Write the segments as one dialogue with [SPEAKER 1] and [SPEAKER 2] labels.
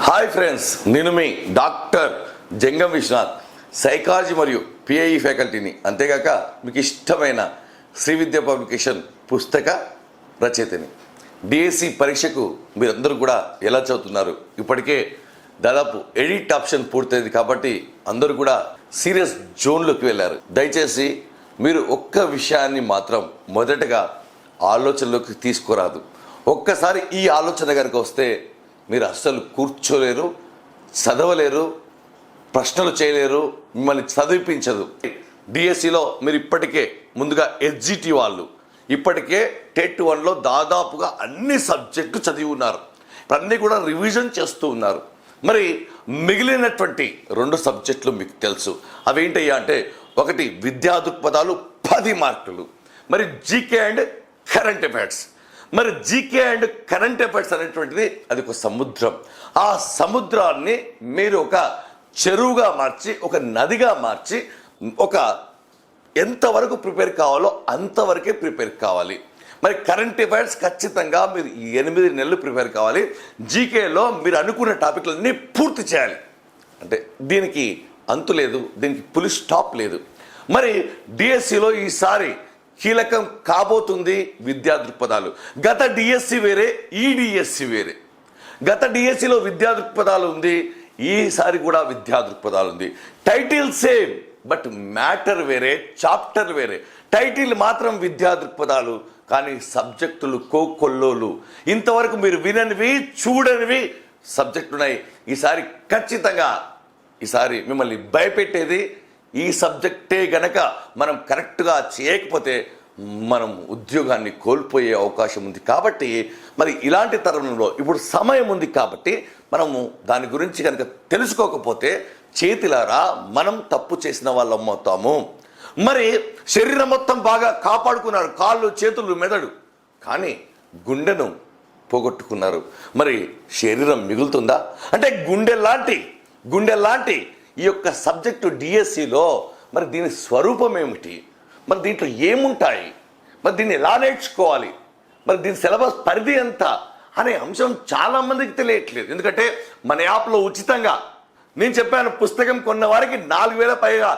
[SPEAKER 1] Hi friends, నేను మీ doctor జంగం Vishwanath, psychology మరియు PIE ఫ్యాకల్టీని, అంతేగాక మీకు ఇష్టమైన శ్రీ విద్య పబ్లికేషన్ పుస్తక రచయితని. డిఎస్సి పరీక్షకు మీరందరూ కూడా ఎలా చదువుతున్నారు? ఇప్పటికే దాదాపు ఎడిట్ ఆప్షన్ పూర్తయింది కాబట్టి అందరూ కూడా సీరియస్ జోన్లోకి వెళ్ళారు. దయచేసి మీరు ఒక్క విషయాన్ని మాత్రం మొదటగా ఆలోచనలోకి తీసుకురాదు. ఒక్కసారి ఈ ఆలోచన కనుక వస్తే మీరు అస్సలు కూర్చోలేరు, చదవలేరు, ప్రశ్నలు చేయలేరు, మిమ్మల్ని చదివించదు. డిఎస్సిలో మీరు ఇప్పటికే ముందుగా ఎస్జిటి వాళ్ళు ఇప్పటికే టెట్ 1లో దాదాపుగా అన్ని సబ్జెక్టు చదివి ఉన్నారు, అన్నీ కూడా రివిజన్ చేస్తూ ఉన్నారు. మరి మిగిలినటువంటి 2 సబ్జెక్టులు మీకు తెలుసు. అవేంటయ్యా అంటే, ఒకటి విద్యా దృక్పథాలు 10 మార్కులు, మరి జీకే అండ్ కరెంట్ అఫైర్స్. మరి జీకే అండ్ కరెంట్ అఫైర్స్ అనేటువంటిది అది ఒక సముద్రం. ఆ సముద్రాన్ని మీరు ఒక చెరువుగా మార్చి, ఒక నదిగా మార్చి, ఒక ఎంతవరకు ప్రిపేర్ కావాలో అంతవరకే ప్రిపేర్ కావాలి. మరి కరెంట్ అఫైర్స్ ఖచ్చితంగా మీరు 8 నెలలు ప్రిపేర్ కావాలి. జీకేలో మీరు అనుకున్న టాపిక్లన్నీ పూర్తి చేయాలి. అంటే దీనికి అంతు లేదు, దీనికి పులి స్టాప్ లేదు. మరి డిఎస్సిలో ఈసారి కీలకం కాబోతుంది విద్యా దృక్పథాలు. గత డిఎస్సి వేరే, ఈ డిఎస్సి వేరే. గత డిఎస్సిలో విద్యా దృక్పథాలు ఉంది, ఈసారి కూడా విద్యా దృక్పథాలు ఉంది. టైటిల్ సేమ్, బట్ మ్యాటర్ వేరే, చాప్టర్ వేరే. టైటిల్ మాత్రం విద్యా దృక్పథాలు, కానీ సబ్జెక్టులు కోకొల్లోలు. ఇంతవరకు మీరు విననివి, చూడనివి సబ్జెక్టులు ఉన్నాయి. ఈసారి ఖచ్చితంగా మిమ్మల్ని భయపెట్టేది ఈ సబ్జెక్టే గనక మనం కరెక్ట్గా చేయకపోతే మనం ఉద్యోగాన్ని కోల్పోయే అవకాశం ఉంది. కాబట్టి మరి ఇలాంటి తరుణంలో ఇప్పుడు సమయం ఉంది కాబట్టి మనము దాని గురించి కనుక తెలుసుకోకపోతే చేతిలారా మనం తప్పు చేసిన వాళ్ళం అవుతాము. మరి శరీరం మొత్తం బాగా కాపాడుకున్నారు, కాళ్ళు, చేతులు, మెదడు, కానీ గుండెను పోగొట్టుకున్నారు. మరి శరీరం మిగులుతుందా? అంటే గుండె లాంటి ఈ యొక్క సబ్జెక్టు డిఎస్సిలో మరి దీని స్వరూపం ఏమిటి, మరి దీంట్లో ఏముంటాయి, మరి దీన్ని ఎలా నేర్చుకోవాలి, మరి దీని సిలబస్ పరిధి ఎంత అనే అంశం చాలామందికి తెలియట్లేదు. ఎందుకంటే మన యాప్లో ఉచితంగా నేను చెప్పాను, పుస్తకం కొన్న వారికి 4,000 పైగా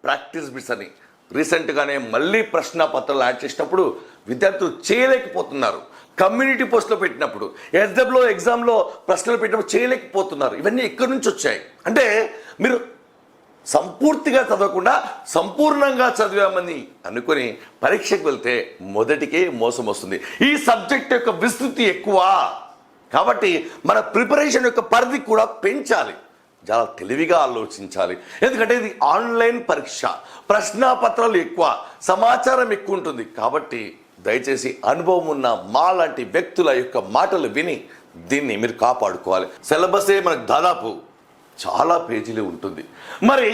[SPEAKER 1] ప్రాక్టీస్ బిట్స్ అని. రీసెంట్గానే మళ్ళీ ప్రశ్నపత్రాలు యాడ్ చేసినప్పుడు విద్యార్థులు చేయలేకపోతున్నారు. కమ్యూనిటీ పోస్ట్లో పెట్టినప్పుడు, ఎస్డబ్ల్యూ ఎగ్జామ్లో ప్రశ్నలు పెట్టినప్పుడు చేయలేకపోతున్నారు. ఇవన్నీ ఎక్కడి నుంచి వచ్చాయి అంటే, మీరు సంపూర్తిగా చదవకుండా సంపూర్ణంగా చదివామని అనుకొని పరీక్షకు వెళ్తే మొదటికే మోసం వస్తుంది. ఈ సబ్జెక్ట్ యొక్క విస్తృతి ఎక్కువ కాబట్టి మన ప్రిపరేషన్ యొక్క పరిధి కూడా పెంచాలి, చాలా తెలివిగా ఆలోచించాలి. ఎందుకంటే ఇది ఆన్లైన్ పరీక్ష, ప్రశ్నాపత్రాలు ఎక్కువ, సమాచారం ఎక్కువ ఉంటుంది. కాబట్టి దయచేసి అనుభవం ఉన్న మాలాంటి వ్యక్తుల యొక్క మాటలు విని దీన్ని మీరు కాపాడుకోవాలి. సిలబసే మనకు దాదాపు చాలా పేజీలు ఉంటుంది. మరి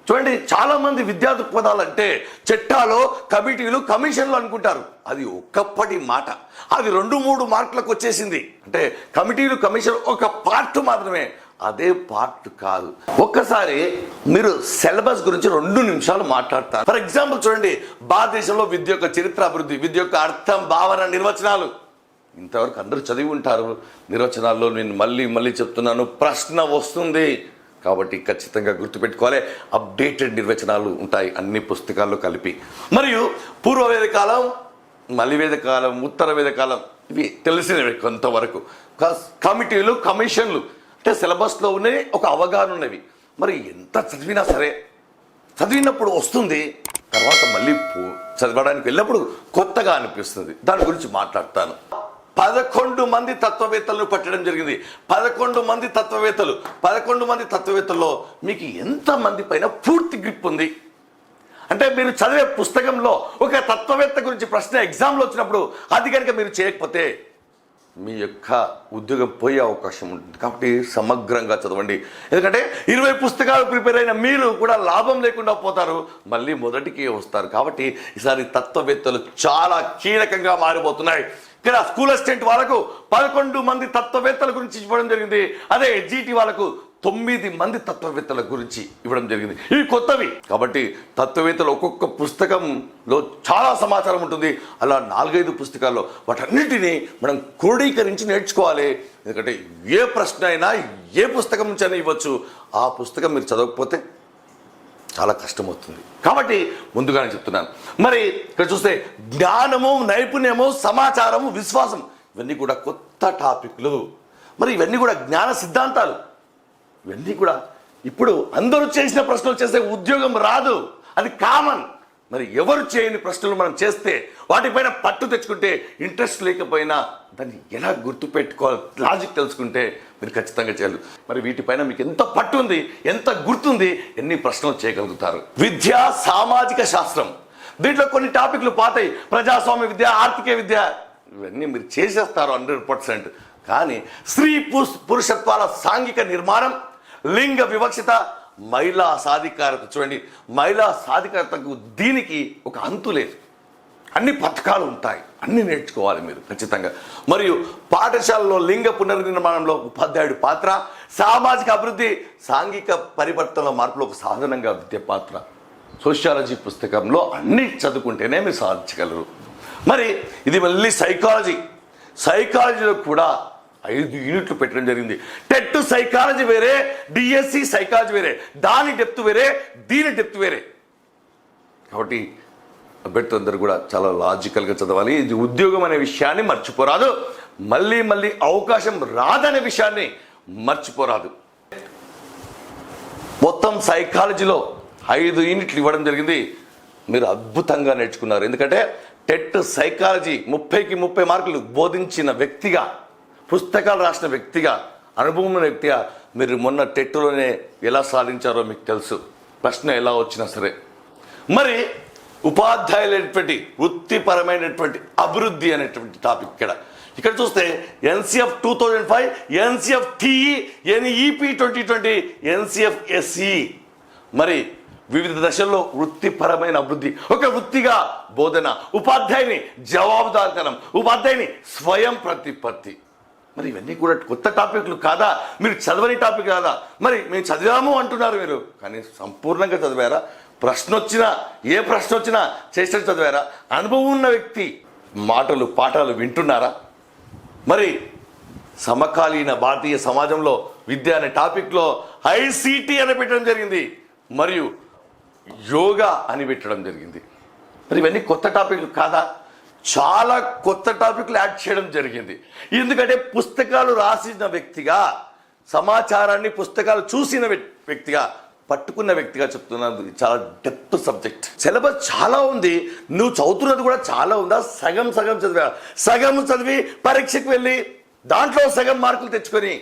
[SPEAKER 1] చూడండి, చాలామంది విద్యా దృక్పథాలు అంటే చట్టాలో కమిటీలు, కమిషన్లు అనుకుంటారు. అది ఒక్కప్పటి మాట, అది 2-3 మార్కులకు వచ్చేసింది. అంటే కమిటీలు, కమిషన్ ఒక పార్ట్ మాత్రమే, అదే పార్ట్ కాదు. ఒక్కసారి మీరు సిలబస్ గురించి 2 నిమిషాలు మాట్లాడతారు. ఫర్ ఎగ్జాంపుల్ చూడండి, భారతదేశంలో విద్య యొక్క చరిత్ర, అభివృద్ధి, విద్య యొక్క అర్థం, భావన, నిర్వచనాలు ఇంతవరకు అందరూ చదివి ఉంటారు. నిర్వచనాల్లో నేను మళ్ళీ చెప్తున్నాను, ప్రశ్న వస్తుంది కాబట్టి ఖచ్చితంగా గుర్తుపెట్టుకోవాలి. అప్డేటెడ్ నిర్వచనాలు ఉంటాయి అన్ని పుస్తకాల్లో కలిపి. మరియు పూర్వవేద కాలం, మలివేద కాలం, ఉత్తర వేద కాలం, ఇవి తెలిసినవి కొంతవరకు. కమిటీలు, కమిషన్లు అంటే సిలబస్లో ఉన్నవి, ఒక అవగాహన ఉన్నవి. మరి ఎంత చదివినా సరే చదివినప్పుడు వస్తుంది, తర్వాత మళ్ళీ చదవడానికి వెళ్ళినప్పుడు కొత్తగా అనిపిస్తుంది. దాని గురించి మాట్లాడతాను. 11 మంది తత్వవేత్తలను పట్టడం జరిగింది. 11 మంది తత్వవేత్తల్లో మీకు ఎంతమంది పైన పూర్తి గ్రిప్ ఉంది అంటే, మీరు చదివే పుస్తకంలో ఒక తత్వవేత్త గురించి ప్రశ్న ఎగ్జామ్లో వచ్చినప్పుడు అది కనుక మీరు చేయకపోతే మీ యొక్క ఉద్యోగం పోయే అవకాశం ఉంటుంది. కాబట్టి సమగ్రంగా చదవండి. ఎందుకంటే 20 పుస్తకాలు ప్రిపేర్ అయిన మీరు కూడా లాభం లేకుండా పోతారు, మళ్ళీ మొదటికి వస్తారు. కాబట్టి ఈసారి తత్వవేత్తలు చాలా కీలకంగా మారిపోతున్నాయి. ఇక్కడ స్కూల్ అసిస్టెంట్ వాళ్ళకు 11 మంది తత్వవేత్తల గురించి ఇవ్వడం జరిగింది. అదే ఎస్జిటి వాళ్ళకు 9 మంది తత్వవేత్తల గురించి ఇవ్వడం జరిగింది. ఇవి కొత్తవి కాబట్టి తత్వవేత్తలు ఒక్కొక్క పుస్తకంలో చాలా సమాచారం ఉంటుంది. అలా 4-5 పుస్తకాల్లో వాటన్నిటినీ మనం క్రోడీకరించి నేర్చుకోవాలి. ఎందుకంటే ఏ ప్రశ్న అయినా ఏ పుస్తకం నుంచి అయినా ఇవ్వచ్చు. ఆ పుస్తకం మీరు చదవకపోతే చాలా కష్టమవుతుంది. కాబట్టి ముందుగానే చెప్తున్నాను. మరి ఇక్కడ చూస్తే జ్ఞానము, నైపుణ్యము, సమాచారము, విశ్వాసం ఇవన్నీ కూడా కొత్త టాపిక్లు. మరి ఇవన్నీ కూడా జ్ఞాన సిద్ధాంతాలు. ఇవన్నీ కూడా ఇప్పుడు అందరూ చేసిన ప్రశ్నలు చేస్తే ఉద్యోగం రాదు, అది కామన్. మరి ఎవరు చేయని ప్రశ్నలు మనం చేస్తే వాటిపైన పట్టు తెచ్చుకుంటే, ఇంట్రెస్ట్ లేకపోయినా దాన్ని ఎలా గుర్తుపెట్టుకోవాలి, లాజిక్ తెలుసుకుంటే మీరు ఖచ్చితంగా చేయాలి. మరి వీటిపైన మీకు ఎంత పట్టు ఉంది, ఎంత గుర్తుంది, ఎన్ని ప్రశ్నలు చేయగలుగుతారు. విద్య, సామాజిక శాస్త్రం, దీంట్లో కొన్ని టాపిక్లు పాతాయి. ప్రజాస్వామ్య విద్య, ఆర్థిక విద్య, ఇవన్నీ మీరు చేసేస్తారు 100%. కానీ స్త్రీ పురుషత్వాల సాంఘిక నిర్మాణం, లింగ వివక్షత, మహిళా సాధికారత, చూడండి మహిళా సాధికారతకు దీనికి ఒక అంతు లేదు. అన్ని పథకాలు ఉంటాయి, అన్ని నేర్చుకోవాలి మీరు ఖచ్చితంగా. మరియు పాఠశాలలో లింగ పునర్నిర్మాణంలో ఉపాధ్యాయుడి పాత్ర, సామాజిక అభివృద్ధి, సాంఘిక పరివర్తన మార్పులో ఒక సాధనంగా విద్య పాత్ర. సోషియాలజీ పుస్తకంలో అన్ని చదువుకుంటేనే మీరు సాధించగలరు. మరి ఇది మళ్ళీ సైకాలజీలో కూడా 5 యూనిట్లు పెట్టడం జరిగింది. టెట్ సైకాలజీ వేరే, డిఎస్సి సైకాలజీ వేరే, దాని డెప్త్ వేరే, దీని డెప్త్ వేరే. కాబట్టి అభ్యర్థులు అందరూ కూడా చాలా లాజికల్గా చదవాలి. ఇది ఉద్యోగం అనే విషయాన్ని మర్చిపోరాదు, మళ్ళీ అవకాశం రాదనే విషయాన్ని మర్చిపోరాదు. మొత్తం సైకాలజీలో 5 యూనిట్లు ఇవ్వడం జరిగింది. మీరు అద్భుతంగా నేర్చుకున్నారు. ఎందుకంటే టెట్ సైకాలజీ 30కి 30 మార్కులు బోధించిన వ్యక్తిగా, పుస్తకాలు రాసిన వ్యక్తిగా, అనుభవం ఉన్న వ్యక్తిగా మీరు మొన్న టెట్లోనే ఎలా సాధించారో మీకు తెలుసు, ప్రశ్న ఎలా వచ్చినా సరే. మరి ఉపాధ్యాయులైనటువంటి వృత్తిపరమైనటువంటి అభివృద్ధి అనేటువంటి టాపిక్ ఇక్కడ చూస్తే NCF 2005, NCF TE, NEP 2020, NCF SE. మరి వివిధ దశల్లో వృత్తిపరమైన అభివృద్ధి, ఒక వృత్తిగా బోధన, ఉపాధ్యాయుని జవాబుదారితనం, ఉపాధ్యాయుని స్వయం ప్రతిపత్తి. మరి ఇవన్నీ కూడా కొత్త టాపిక్లు కాదా? మీరు చదవని టాపిక్ కాదా? మరి మేము చదివాము అంటున్నారు మీరు, కానీ సంపూర్ణంగా చదివారా? ఏ ప్రశ్న వచ్చినా చేసేది చదివారా? అనుభవం ఉన్న వ్యక్తి మాటలు పాఠాలు వింటున్నారా? మరి సమకాలీన భారతీయ సమాజంలో విద్య అనే టాపిక్లో ఐసిటి అని పెట్టడం జరిగింది, మరియు యోగా అని పెట్టడం జరిగింది. మరి ఇవన్నీ కొత్త టాపిక్లు కాదా? చాలా కొత్త టాపిక్లు యాడ్ చేయడం జరిగింది. ఎందుకంటే పుస్తకాలు రాసిన వ్యక్తిగా, సమాచారాన్ని పుస్తకాలు చూసిన వ్యక్తిగా, పట్టుకున్న వ్యక్తిగా చెప్తున్నాను. చాలా డెప్త్ సబ్జెక్ట్, సిలబస్ చాలా ఉంది. నువ్వు చదువుతున్నది కూడా చాలా ఉందా? సగం చదివా, సగం చదివి పరీక్షకు వెళ్ళి దాంట్లో సగం మార్కులు తెచ్చుకొని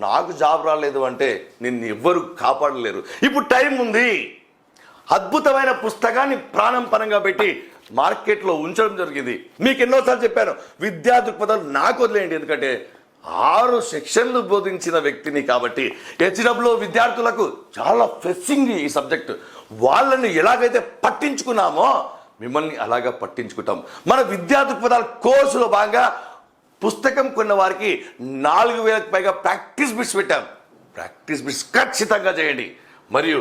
[SPEAKER 1] నాకు జాబ్ రాలేదు అంటే నిన్ను ఎవ్వరు కాపాడలేరు. ఇప్పుడు టైం ఉంది. అద్భుతమైన పుస్తకాన్ని ప్రాణం పరంగా పెట్టి మార్కెట్లో ఉంచడం జరిగింది. మీకు ఎన్నోసార్లు చెప్పాను, విద్యా దృక్పథాలు నాకు వదిలేయండి. ఎందుకంటే 6 సెక్షన్లు బోధించిన వ్యక్తిని కాబట్టి హెచ్డబ్ల్యూ విద్యార్థులకు చాలా ఫెస్సింగ్ ఈ సబ్జెక్టు. వాళ్ళని ఎలాగైతే పట్టించుకున్నామో మిమ్మల్ని అలాగా పట్టించుకుంటాం. మన విద్యా దృక్పథాల కోర్సులో భాగంగా పుస్తకం కొన్న వారికి 4000కి పైగా ప్రాక్టీస్ బిట్స్ పెట్టాం. ప్రాక్టీస్ బిట్స్ ఖచ్చితంగా చేయండి. మరియు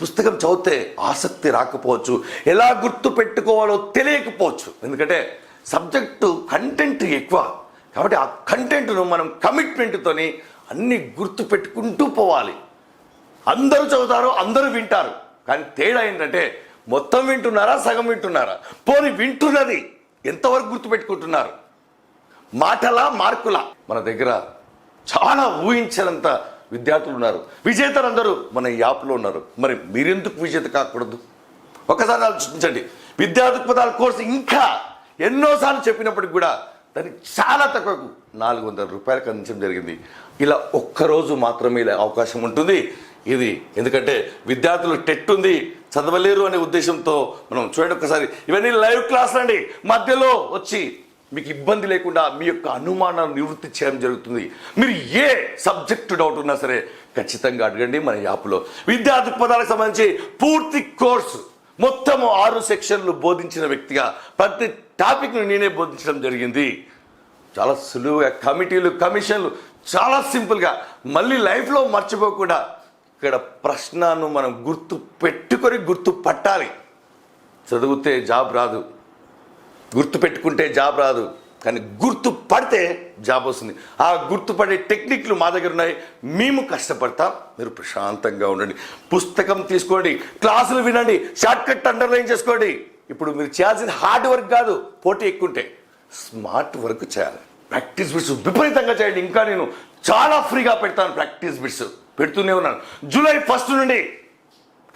[SPEAKER 1] పుస్తకం చదివితే ఆసక్తి రాకపోవచ్చు, ఎలా గుర్తు పెట్టుకోవాలో తెలియకపోవచ్చు. ఎందుకంటే సబ్జెక్టు కంటెంట్ ఎక్కువ కాబట్టి ఆ కంటెంట్ను మనం కమిట్మెంట్తోని అన్ని గుర్తు పెట్టుకుంటూ పోవాలి. అందరూ చదువుతారు, అందరూ వింటారు, కానీ తేడా ఏంటంటే మొత్తం వింటున్నారా, సగం వింటున్నారా? పోనీ వింటున్నది ఎంతవరకు గుర్తుపెట్టుకుంటున్నారు? మాటలా, మార్కులా? మన దగ్గర చాలా ఊహించినంత విద్యార్థులు ఉన్నారు. విజేతలందరూ మన యాప్లో ఉన్నారు. మరి మీరెందుకు విజేత కాకూడదు? ఒకసారి ఆలోచించండి. విద్యా దృక్పథాల కోర్సు ఇంకా ఎన్నోసార్లు చెప్పినప్పటికి కూడా దానికి చాలా తక్కువకు 400 రూపాయలకు అందించడం జరిగింది. ఇలా ఒక్కరోజు మాత్రమే అవకాశం ఉంటుంది. ఇది ఎందుకంటే విద్యార్థులు టెట్ ఉంది, చదవలేరు అనే ఉద్దేశంతో మనం చూడండి. ఒకసారి ఇవన్నీ లైవ్ క్లాసులు అండి. మధ్యలో వచ్చి మీకు ఇబ్బంది లేకుండా మీ యొక్క అనుమానాన్ని నివృత్తి చేయడం జరుగుతుంది. మీరు ఏ సబ్జెక్టు డౌట్ ఉన్నా సరే ఖచ్చితంగా అడగండి మన యాప్లో. విద్యా దృక్పథాలకు సంబంధించి పూర్తి కోర్సు మొత్తం 6 సెక్షన్లు బోధించిన వ్యక్తిగా ప్రతి టాపిక్ను నేనే బోధించడం జరిగింది. చాలా సులువుగా కమిటీలు, కమిషన్లు చాలా సింపుల్గా మళ్ళీ లైఫ్లో మర్చిపోకుండా ఇక్కడ ప్రశ్నను మనం గుర్తు పెట్టుకొని గుర్తు పట్టాలి. చదివితే జాబ్ రాదు, గుర్తు పెట్టుకుంటే జాబ్ రాదు, కానీ గుర్తు పడితే జాబ్ వస్తుంది. ఆ గుర్తుపడే టెక్నిక్లు మా దగ్గర ఉన్నాయి. మేము కష్టపడతాం, మీరు ప్రశాంతంగా ఉండండి. పుస్తకం తీసుకోండి, క్లాసులు వినండి, షార్ట్ కట్ అండర్లైన్ చేసుకోండి. ఇప్పుడు మీరు చేయాల్సిన హార్డ్ వర్క్ కాదు, పోటీ ఎక్కుంటే స్మార్ట్ వర్క్ చేయాలి. ప్రాక్టీస్ బిట్స్ విపరీతంగా చేయండి. ఇంకా నేను చాలా ఫ్రీగా పెడతాను, ప్రాక్టీస్ బిట్స్ పెడుతూనే ఉన్నాను. జూలై 1 నుండి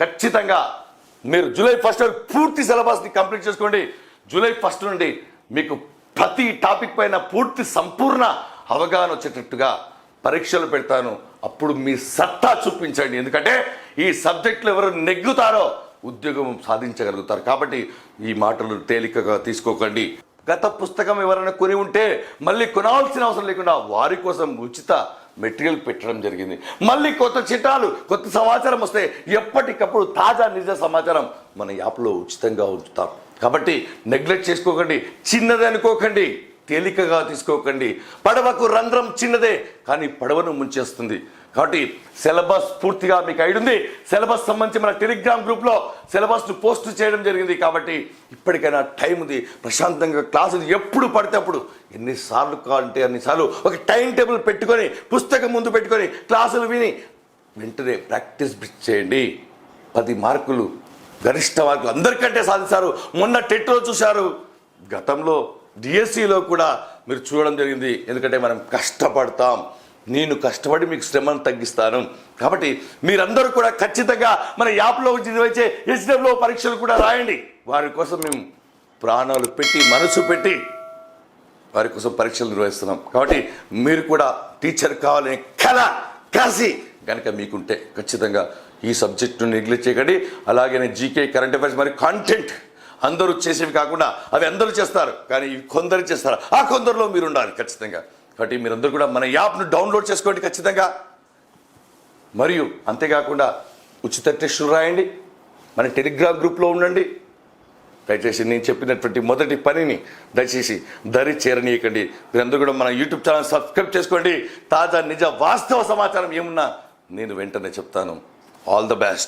[SPEAKER 1] ఖచ్చితంగా మీరు జూలై 1 వరకు పూర్తి సిలబస్ని కంప్లీట్ చేసుకోండి. జూలై 1 నుండి మీకు ప్రతి టాపిక్ పైన పూర్తి సంపూర్ణ అవగాహన వచ్చేటట్టుగా పరీక్షలు పెడతాను. అప్పుడు మీ సత్తా చూపించండి. ఎందుకంటే ఈ సబ్జెక్టులు ఎవరు నెగ్గుతారో ఉద్యోగం సాధించగలుగుతారు. కాబట్టి ఈ మాటలు తేలికగా తీసుకోకండి. గత పుస్తకం ఎవరైనా కొని ఉంటే మళ్ళీ కొనాల్సిన అవసరం లేకుండా వారి కోసం ఉచిత మెటీరియల్ పెట్టడం జరిగింది. మళ్ళీ కొత్త చిట్టాలు, కొత్త సమాచారం వస్తే ఎప్పటికప్పుడు తాజా నిజ సమాచారం మన యాప్లో ఉచితంగా ఉంచుతాం. కాబట్టి నెగ్లెక్ట్ చేసుకోకండి, చిన్నది అనుకోకండి, తేలికగా తీసుకోకండి. పడవకు రంధ్రం చిన్నదే కానీ పడవను ముంచేస్తుంది. కాబట్టి సిలబస్ పూర్తిగా మీకు ఐడి ఉంది. సిలబస్ సంబంధించి మన టెలిగ్రామ్ గ్రూప్లో సిలబస్ను పోస్ట్ చేయడం జరిగింది. కాబట్టి ఇప్పటికైనా టైం ఉంది, ప్రశాంతంగా క్లాసులు ఎప్పుడు పడితే అప్పుడు ఎన్నిసార్లు కావాలంటే అన్నిసార్లు ఒక టైం టేబుల్ పెట్టుకొని పుస్తకం ముందు పెట్టుకొని క్లాసులు విని వెంటనే ప్రాక్టీస్ చేయండి. 10 మార్కులు గరిష్ట మార్కులు అందరికంటే సాధిస్తారు. మొన్న టెట్లో చూశారు, గతంలో డిఎస్సిలో కూడా మీరు చూడడం జరిగింది. ఎందుకంటే మనం కష్టపడతాం, నేను కష్టపడి మీకు శ్రమను తగ్గిస్తాను. కాబట్టి మీరందరూ కూడా ఖచ్చితంగా మన యాప్లో నిర్వహించే హెచ్డబ్ల్యూ పరీక్షలు కూడా రాయండి. వారి కోసం మేము ప్రాణాలు పెట్టి మనసు పెట్టి వారి కోసం పరీక్షలు నిర్వహిస్తున్నాం. కాబట్టి మీరు కూడా టీచర్ కావాలనే కళ కాసి కనుక మీకుంటే ఖచ్చితంగా ఈ సబ్జెక్టును నెగ్లెక్ట్ చేయకండి. అలాగే జీకే, కరెంట్ అఫైర్స్ మరియు కాంటెంట్ అందరూ చేసేవి కాకుండా అవి అందరూ చేస్తారు, కానీ ఇవి కొందరు చేస్తారు. ఆ కొందరిలో మీరు ఉండాలి ఖచ్చితంగా. కాబట్టి మీరందరూ కూడా మన యాప్ను డౌన్లోడ్ చేసుకోండి ఖచ్చితంగా. మరియు అంతేకాకుండా ఉచిత టెస్టులు రాయండి, మన టెలిగ్రామ్ గ్రూప్లో ఉండండి. దయచేసి నేను చెప్పినటువంటి మొదటి పనిని దయచేసి దరి చేరనీయకండి. మీరందరూ కూడా మన యూట్యూబ్ ఛానల్ సబ్స్క్రైబ్ చేసుకోండి. తాజా నిజ వాస్తవ సమాచారం ఏమున్నా నేను వెంటనే చెప్తాను. All the best.